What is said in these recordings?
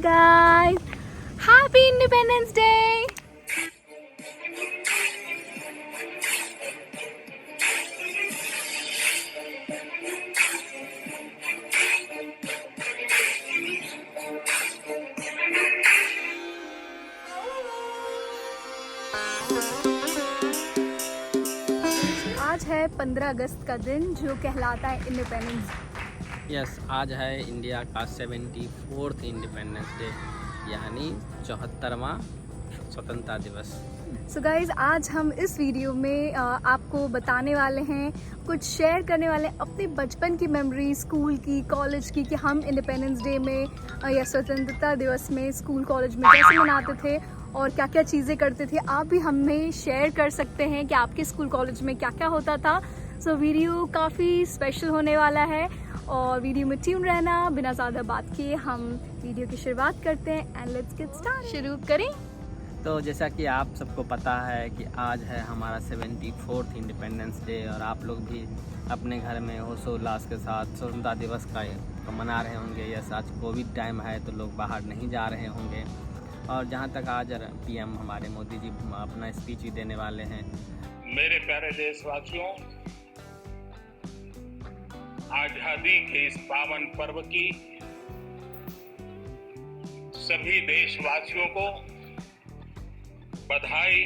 guys, happy Independence Day. आज है 15 अगस्त का दिन जो कहलाता है इंडिपेंडेंस। यस, आज है इंडिया का 74th इंडिपेंडेंस डे, यानी 74वां स्वतंत्रता दिवस। सो गाइज, आज हम इस वीडियो में आपको बताने वाले हैं, कुछ शेयर करने वाले हैं अपने बचपन की मेमोरी, स्कूल की, कॉलेज की, कि हम इंडिपेंडेंस डे में या स्वतंत्रता दिवस में स्कूल कॉलेज में कैसे मनाते थे और क्या क्या चीज़ें करते थे। आप भी हमें शेयर कर सकते हैं कि आपके स्कूल कॉलेज में क्या क्या होता था। सो वीडियो काफ़ी स्पेशल होने वाला है और वीडियो में ट्यून रहना। बिना ज़्यादा बात किए हम वीडियो की शुरुआत करते हैं एंड लेट्स गेट स्टार्ट। शुरू करें। तो जैसा कि आप सबको पता है कि आज है हमारा 74th इंडिपेंडेंस डे और आप लोग भी अपने घर में हर्षोल्लास के साथ स्वतंत्रता दिवस का मना रहे होंगे। यस, आज कोविड टाइम है तो लोग बाहर नहीं जा रहे होंगे। और जहाँ तक आज पीएम हमारे मोदी जी अपना स्पीच भी देने वाले हैं। मेरे प्यारे देशवासियों, आजादी के इस पावन पर्व की सभी देशवासियों को बधाई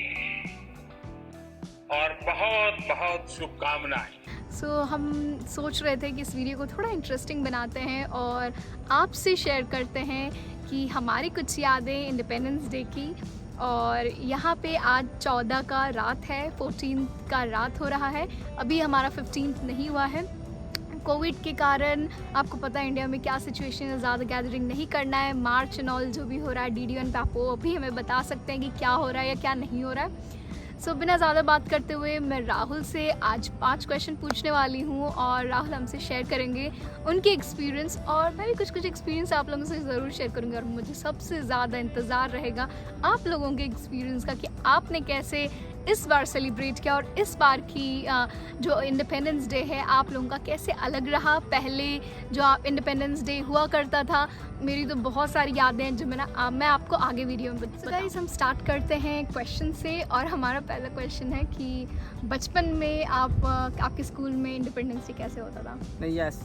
और बहुत बहुत शुभकामनाएं। सो हम सोच रहे थे कि इस वीडियो को थोड़ा इंटरेस्टिंग बनाते हैं और आपसे शेयर करते हैं कि हमारी कुछ यादें इंडिपेंडेंस डे की। और यहाँ पे आज 14 का रात है, 14 का रात हो रहा है, अभी हमारा 15 नहीं हुआ है। कोविड के कारण आपको पता है इंडिया में क्या सिचुएशन है, ज़्यादा गैदरिंग नहीं करना है। मार्च एंड ऑल जो भी हो रहा है, DD1 पे आप वो भी हमें बता सकते हैं कि क्या हो रहा है या क्या नहीं हो रहा है। सो बिना ज़्यादा बात करते हुए मैं राहुल से आज 5 क्वेश्चन पूछने वाली हूँ और राहुल हमसे शेयर करेंगे उनके एक्सपीरियंस और मैं भी कुछ एक्सपीरियंस आप लोगों से ज़रूर शेयर करूँगी। और मुझे सबसे ज़्यादा इंतज़ार रहेगा आप लोगों के एक्सपीरियंस का कि आपने कैसे इस बार सेलिब्रेट किया और इस बार की जो इंडिपेंडेंस डे है आप लोगों का कैसे अलग रहा। पहले जो आप इंडिपेंडेंस डे हुआ करता था, मेरी तो बहुत सारी यादें हैं जो मैं आपको आगे वीडियो में बताऊंगी। गाइस, हम स्टार्ट करते हैं क्वेश्चन से और हमारा पहला क्वेश्चन है कि बचपन में आपके स्कूल में इंडिपेंडेंस डे कैसे होता था? नहीं, यस,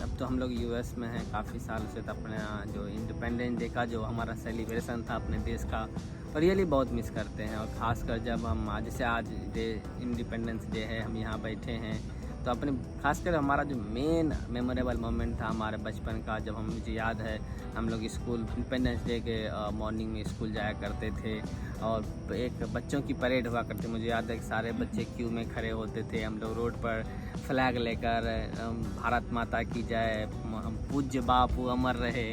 अब तो हम लोग US में हैं काफ़ी साल से, तो अपने जो इंडिपेंडेंस डे का जो हमारा सेलिब्रेशन था अपने देश का, और रियली बहुत मिस करते हैं। और ख़ासकर जब हम जैसे आज डे इंडिपेंडेंस डे है, हम यहाँ बैठे हैं, तो अपने खासकर हमारा जो मेन मेमोरेबल मोमेंट था हमारे बचपन का, जब मुझे याद है हम लोग स्कूल इंडिपेंडेंस डे के मॉर्निंग में स्कूल जाया करते थे और एक बच्चों की परेड हुआ करती। मुझे याद है कि सारे बच्चे क्यू में खड़े होते थे, हम लोग रोड पर फ्लैग लेकर भारत माता की जय, हम पूज्य बापू अमर रहे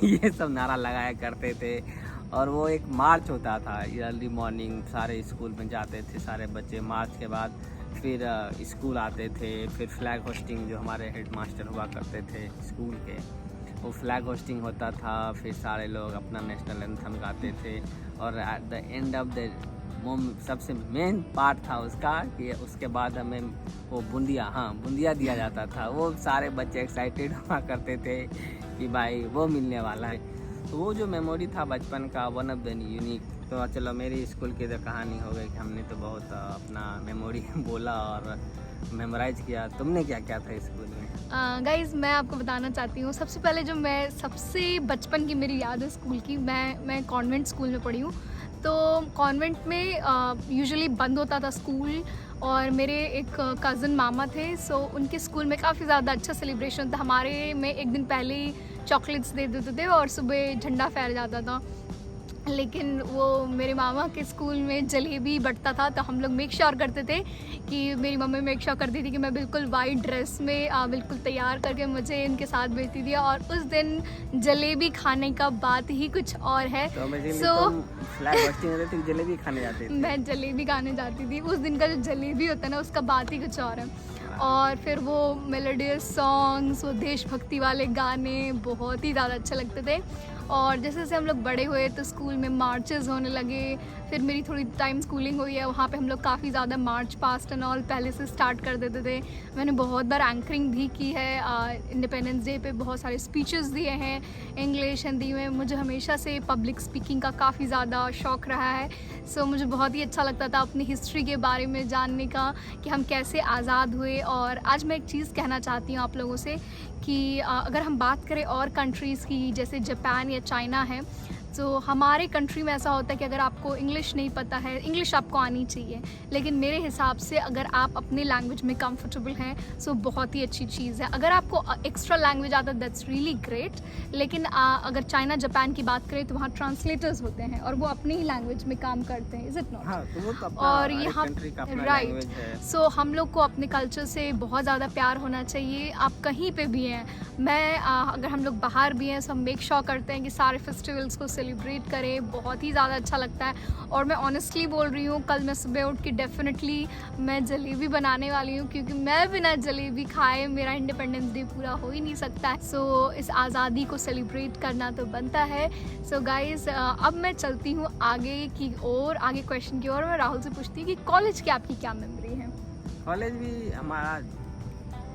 ये सब नारा लगाया करते थे। और वो एक मार्च होता था अर्ली मॉर्निंग, सारे स्कूल में जाते थे सारे बच्चे। मार्च के बाद फिर स्कूल आते थे, फिर फ्लैग होस्टिंग, जो हमारे हेड मास्टर हुआ करते थे स्कूल के, वो फ्लैग होस्टिंग होता था। फिर सारे लोग अपना नेशनल एंथम गाते थे और at the end of the सबसे मेन पार्ट था उसका कि उसके बाद हमें वो बूंदिया दिया जाता था। वो सारे बच्चे एक्साइटेड हुआ करते थे कि भाई वो मिलने वाला है। तो वो जो मेमोरी था बचपन का, वन ऑफ द यूनिक। तो चलो, मेरी स्कूल की तो कहानी हो गई कि हमने तो बहुत अपना मेमोरी बोला और मेमोराइज किया। तुमने क्या क्या था स्कूल में? गाइज़, मैं आपको बताना चाहती हूँ, सबसे पहले जो मैं सबसे बचपन की मेरी याद है स्कूल की, मैं कॉन्वेंट स्कूल में पढ़ी हूँ। तो कॉन्वेंट में यूजुअली बंद होता था स्कूल और मेरे एक कज़न मामा थे, सो उनके स्कूल में काफ़ी ज़्यादा अच्छा सेलिब्रेशन था। हमारे में एक दिन पहले ही चॉकलेट्स दे देते थे और सुबह झंडा फहर जाता था। लेकिन वो मेरे मामा के स्कूल में जलेबी बंटता था, तो हम लोग मेक श्योर करते थे कि मेरी मम्मी मेक श्योर करती थी कि मैं बिल्कुल वाइट ड्रेस में बिल्कुल तैयार करके मुझे इनके साथ भेजती थी। और उस दिन जलेबी खाने का बात ही कुछ और है। जलेबी खाने जाते थे? मैं जलेबी खाने जाती थी। उस दिन का जो जलेबी होता है ना, उसका बात ही कुछ और है। और फिर वो मेलोडियस सॉन्ग्स, वो देशभक्ति वाले गाने बहुत ही ज़्यादा अच्छे लगते थे। और जैसे जैसे हम लोग बड़े हुए तो स्कूल में मार्चेस होने लगे, फिर मेरी थोड़ी टाइम स्कूलिंग हुई है, वहाँ पे हम लोग काफ़ी ज़्यादा मार्च पास्ट एंड ऑल पहले से स्टार्ट कर देते थे। मैंने बहुत बार एंकरिंग भी की है, इंडिपेंडेंस डे पे बहुत सारे स्पीचेस दिए हैं इंग्लिश हिंदी में। मुझे हमेशा से पब्लिक स्पीकिंग का काफ़ी ज़्यादा शौक़ रहा है। सो मुझे बहुत ही अच्छा लगता था अपनी हिस्ट्री के बारे में जानने का कि हम कैसे आज़ाद हुए। और आज मैं एक चीज़ कहना चाहती हूँ आप लोगों से कि अगर हम बात करें और कंट्रीज़ की जैसे जापान या चाइना है, तो हमारे कंट्री में ऐसा होता है कि अगर आपको इंग्लिश नहीं पता है, इंग्लिश आपको आनी चाहिए, लेकिन मेरे हिसाब से अगर आप अपने लैंग्वेज में कंफर्टेबल हैं सो बहुत ही अच्छी चीज़ है। अगर आपको एक्स्ट्रा लैंग्वेज आता है दैट्स रियली ग्रेट, लेकिन अगर चाइना जापान की बात करें तो वहाँ ट्रांसलेटर्स होते हैं और वो अपनी ही लैंग्वेज में काम करते हैं, इज़ इट नॉट? हाँ, तो वो तो अपना और हर एक यहाँ country का अपना राइट, language है। सो हम लोग को अपने कल्चर से बहुत ज़्यादा प्यार होना चाहिए। आप कहीं पे भी हैं, मैं अगर हम लोग बाहर भी हैं, सो हम मेक श्योर करते हैं कि सारे फेस्टिवल्स को सेलिब्रेट करें, बहुत ही ज़्यादा अच्छा लगता है। और मैं ऑनेस्टली बोल रही हूँ, कल मैं सुबह उठ के डेफिनेटली मैं जलेबी बनाने वाली हूँ, क्योंकि मैं बिना जलेबी खाए मेरा इंडिपेंडेंस डे पूरा हो ही नहीं सकता है। सो इस आज़ादी को सेलिब्रेट करना तो बनता है। सो गाइज़, अब मैं चलती हूँ आगे की ओर, आगे क्वेश्चन की ओर। मैं राहुल से पूछती हूँ कि कॉलेज की आपकी क्या मेमोरी है? कॉलेज भी हमारा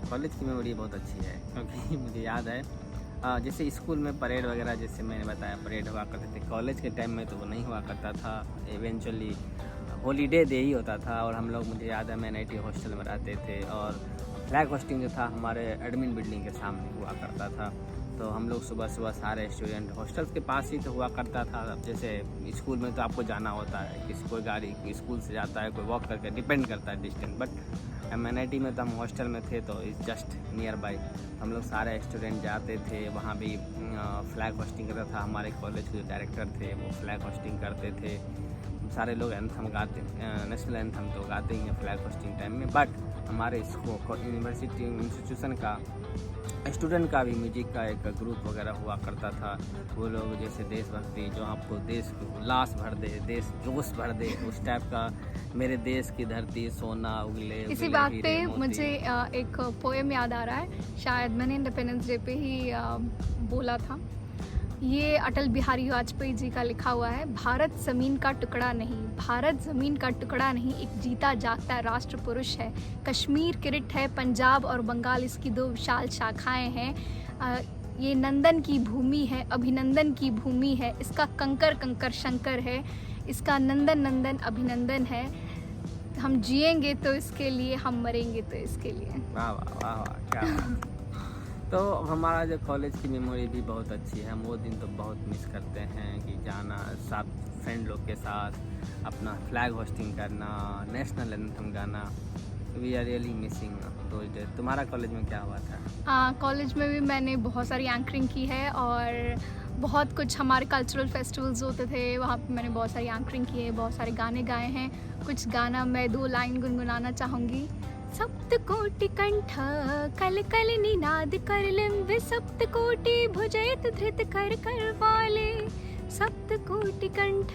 कॉलेज की मेमोरी बहुत अच्छी है, क्योंकि मुझे याद है जैसे स्कूल में परेड वगैरह, जैसे मैंने बताया परेड हुआ करते थे। कॉलेज के टाइम में तो वो नहीं हुआ करता था, इवेंचुअली हॉलीडे डे ही होता था। और हम लोग, मुझे याद है, मैं NIT हॉस्टल में रहते थे और फ्लैग होस्टिंग जो था हमारे एडमिन बिल्डिंग के सामने हुआ करता था। तो हम लोग सुबह सुबह सारे स्टूडेंट हॉस्टल्स के पास ही तो हुआ करता था। जैसे स्कूल में तो आपको जाना होता है, किसी कोई गाड़ी स्कूल से जाता है, कोई वॉक करके, डिपेंड करता है डिस्टेंस। बट MNIT में तो हम हॉस्टल में थे तो इस जस्ट नियर बाई हम लोग सारे स्टूडेंट जाते थे। वहाँ भी फ्लैग होस्टिंग करता था, हमारे कॉलेज के जो डायरेक्टर थे वो फ्लैग होस्टिंग करते थे। सारे लोग एंथम गाते, नेशनल एंथम तो गाते ही हैं फ्लैग होस्टिंग टाइम में। बट हमारे इसको यूनिवर्सिटी इंस्टीट्यूशन का स्टूडेंट का भी म्यूजिक का एक ग्रुप वगैरह हुआ करता था। वो लोग जैसे देशभक्ति, जो आपको देश को उल्लास भर दे, देश जोश भर दे, उस टाइप का, मेरे देश की धरती सोना उगले इसी उगले बात हीरे पे मोती। मुझे एक पोएम याद आ रहा है, शायद मैंने इंडिपेंडेंस डे पे ही बोला था। ये अटल बिहारी वाजपेयी जी का लिखा हुआ है। भारत ज़मीन का टुकड़ा नहीं, भारत ज़मीन का टुकड़ा नहीं, एक जीता जागता राष्ट्र पुरुष है। कश्मीर किरीट है, पंजाब और बंगाल इसकी दो विशाल शाखाएं हैं। ये नंदन की भूमि है, अभिनंदन की भूमि है, इसका कंकर कंकर शंकर है, इसका नंदन नंदन अभिनंदन है। हम जिएंगे तो इसके लिए, हम मरेंगे तो इसके लिए। वाह वाह वाह वाह, क्या बात। तो हमारा जो कॉलेज की मेमोरी भी बहुत अच्छी है। हम वो दिन तो बहुत मिस करते हैं कि जाना साथ फ्रेंड लोग के साथ, अपना फ्लैग होस्टिंग करना, नेशनल एंथम गाना। We are really missing those days. तुम्हारा कॉलेज में क्या हुआ था? कॉलेज में भी मैंने बहुत सारी एंकरिंग की है और बहुत कुछ हमारे कल्चरल फेस्टिवल्स होते थे, वहाँ पे मैंने बहुत सारी एंकरिंग की है, बहुत सारे गाने गाए हैं। कुछ गाना मैं 2 लाइन गुनगुनाना चाहूँगी। सप्तकोटि कंठ कल कल निनाद कर लिम्ब, सप्तकोटि भुजैत धृत कर कर वाले। सप्तकोटि कंठ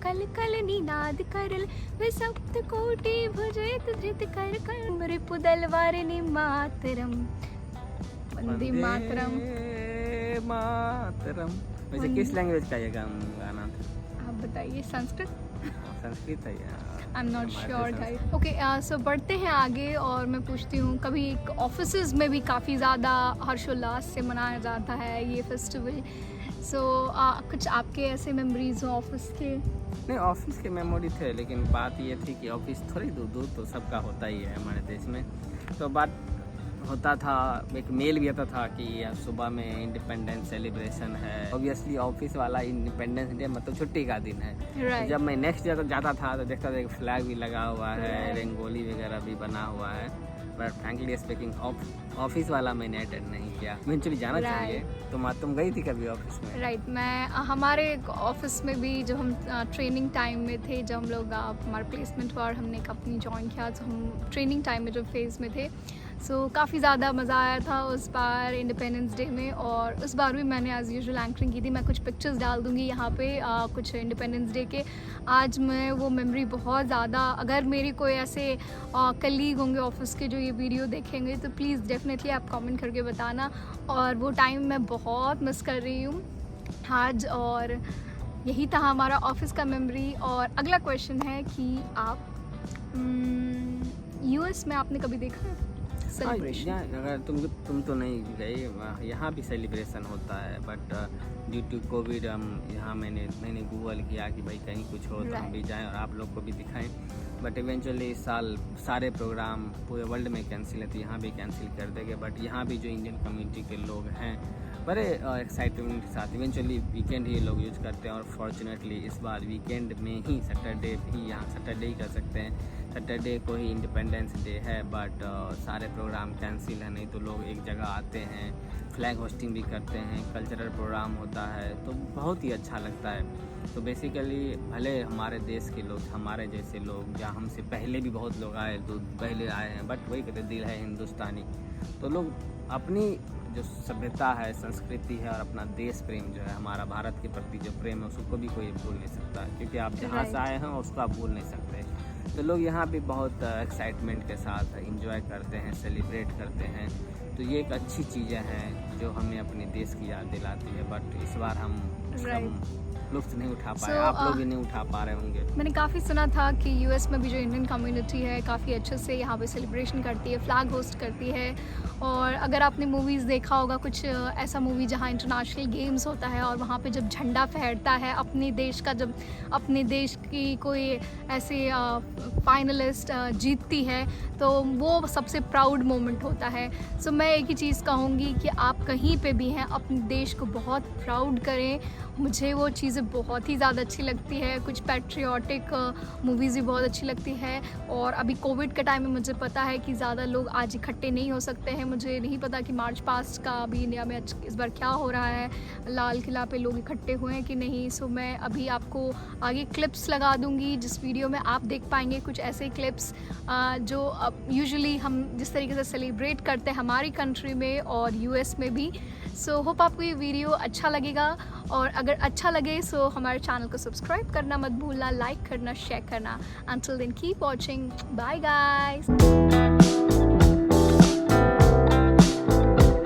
कल कल निनाद कर लिम्ब, सप्तकोटि भुजैत धृत कर कर। रिपुदल वारिणि मातरम, वंदे मातरम। मातरम। वैसे किस लैंग्वेज का ये गाना था? आप बताइए। संस्कृत? संस्कृत है या? I am not sure guys. Okay, so बढ़ते हैं आगे और मैं पूछती हूँ, कभी ऑफिसेज में भी काफ़ी ज़्यादा हर्षोल्लास से मनाया जाता है ये फेस्टिवल। सो कुछ आपके ऐसे मेमोरीज हो ऑफिस के? नहीं, ऑफिस के मेमोरी थे, लेकिन बात ये थी कि ऑफिस थोड़ी दूर दूर तो सबका होता ही है हमारे देश में। तो बात होता था, एक मेल भी आता था कि सुबह में इंडिपेंडेंस सेलिब्रेशन है। ऑब्वियसली ऑफिस वाला इंडिपेंडेंस डे मतलब छुट्टी का दिन है। Right. जब मैं नेक्स्ट डे जाता था तो देखता था कि फ्लैग भी लगा हुआ है, Right. रंगोली वगैरह भी बना हुआ है। बट फ्रैंकली स्पीकिंग ऑफिस वाला मैंने अटेंड नहीं किया। इवेंचुअली जाना Right. चाहिए। तुम गई थी कभी ऑफिस में? राइट, मैं हमारे ऑफिस में भी जब हम ट्रेनिंग टाइम में थे, जब हम लोग हमारा प्लेसमेंट हुआ और हमने कंपनी ज्वाइन किया, तो हम ट्रेनिंग टाइम में जो फेज़ में थे, सो काफ़ी ज़्यादा मज़ा आया था उस बार इंडिपेंडेंस डे में। और उस बार भी मैंने एज़ यूजुअल एंकरिंग की थी। मैं कुछ पिक्चर्स डाल दूँगी यहाँ पे कुछ इंडिपेंडेंस डे के। आज मैं वो मेमोरी बहुत ज़्यादा, अगर मेरे कोई ऐसे कलीग होंगे ऑफिस के जो ये वीडियो देखेंगे तो प्लीज़ डेफिनेटली आप कमेंट करके बताना। और वो टाइम मैं बहुत मिस कर रही हूँ। आज। और यही था हमारा ऑफिस का मेमोरी। और अगला क्वेश्चन है कि आप यूएस में आपने कभी देखा है सेलिब्रेशन? अगर तुम तो नहीं गए, यहाँ भी सेलिब्रेशन होता है, बट ड्यू टू कोविड हम यहाँ मैंने गूगल किया कि भाई कहीं कुछ हो तो हम भी जाएं और आप लोग को भी दिखाएं, बट इवेंचुअली इस साल सारे प्रोग्राम पूरे वर्ल्ड में कैंसिल है, तो यहाँ भी कैंसिल कर देंगे। बट यहाँ भी जो इंडियन कम्युनिटी के लोग हैं बड़े एक्साइटमेंट के साथ इवेंचुअली वीकेंड ही लोग यूज करते हैं, और फॉर्चुनेटली इस बार वीकेंड में ही सैटरडे भी यहाँ सैटरडे ही कर सकते हैं। सैटरडे को ही इंडिपेंडेंस डे है, बट सारे प्रोग्राम कैंसिल है, नहीं तो लोग एक जगह आते हैं, फ्लैग होस्टिंग भी करते हैं, कल्चरल प्रोग्राम होता है, तो बहुत ही अच्छा लगता है। तो बेसिकली भले हमारे देश के लोग, हमारे जैसे लोग, जहाँ हमसे पहले भी बहुत लोग आए, तो पहले आए हैं, बट वही कहते दिल है हिंदुस्तानी, तो लोग अपनी जो सभ्यता है, संस्कृति है और अपना देश प्रेम जो है, हमारा भारत के प्रति जो प्रेम है, उसको भी कोई भूल नहीं सकता है, क्योंकि आप जहाँ से आए हैं उसको आप भूल नहीं सकते। तो लोग यहाँ भी बहुत एक्साइटमेंट के साथ इंजॉय करते हैं, सेलिब्रेट करते हैं। तो ये एक अच्छी चीज़ें हैं जो हमें अपने देश की याद दिलाती है, बट इस बार हम लुत्फ नहीं उठा पाए। आप लोग भी नहीं उठा पा रहे होंगे। मैंने काफ़ी सुना था कि यूएस में भी जो इंडियन कम्युनिटी है काफ़ी अच्छे से यहाँ पे सेलिब्रेशन करती है, फ्लैग होस्ट करती है। और अगर आपने मूवीज़ देखा होगा, कुछ ऐसा मूवी जहाँ इंटरनेशनल गेम्स होता है और वहाँ पे जब झंडा फहरता है अपने देश का, जब अपने देश की कोई ऐसे फाइनलिस्ट जीतती है, तो वो सबसे प्राउड मोमेंट होता है। सो मैं एक ही चीज़ कहूँगी कि आप कहीं पे भी हैं अपने देश को बहुत प्राउड करें। मुझे वो चीज़ें बहुत ही ज़्यादा अच्छी लगती है। कुछ पैट्रियोटिक मूवीज़ भी बहुत अच्छी लगती है। और अभी कोविड के टाइम में मुझे पता है कि ज़्यादा लोग आज इकट्ठे नहीं हो सकते हैं। मुझे नहीं पता कि मार्च पास्ट का अभी इंडिया में इस बार क्या हो रहा है, लाल किला पे लोग इकट्ठे हुए हैं कि नहीं। सो मैं अभी आपको आगे क्लिप्स लगा दूँगी जिस वीडियो में आप देख पाएंगे कुछ ऐसे क्लिप्स जो यूजुअली हम जिस तरीके से सेलिब्रेट करते हैं हमारी कंट्री में और यूएस में भी। सो होप आपको ये वीडियो अच्छा लगेगा, और अगर अच्छा लगे सो हमारे चैनल को सब्सक्राइब करना मत भूलना, लाइक करना, शेयर करना। Until then, keep watching. Bye guys.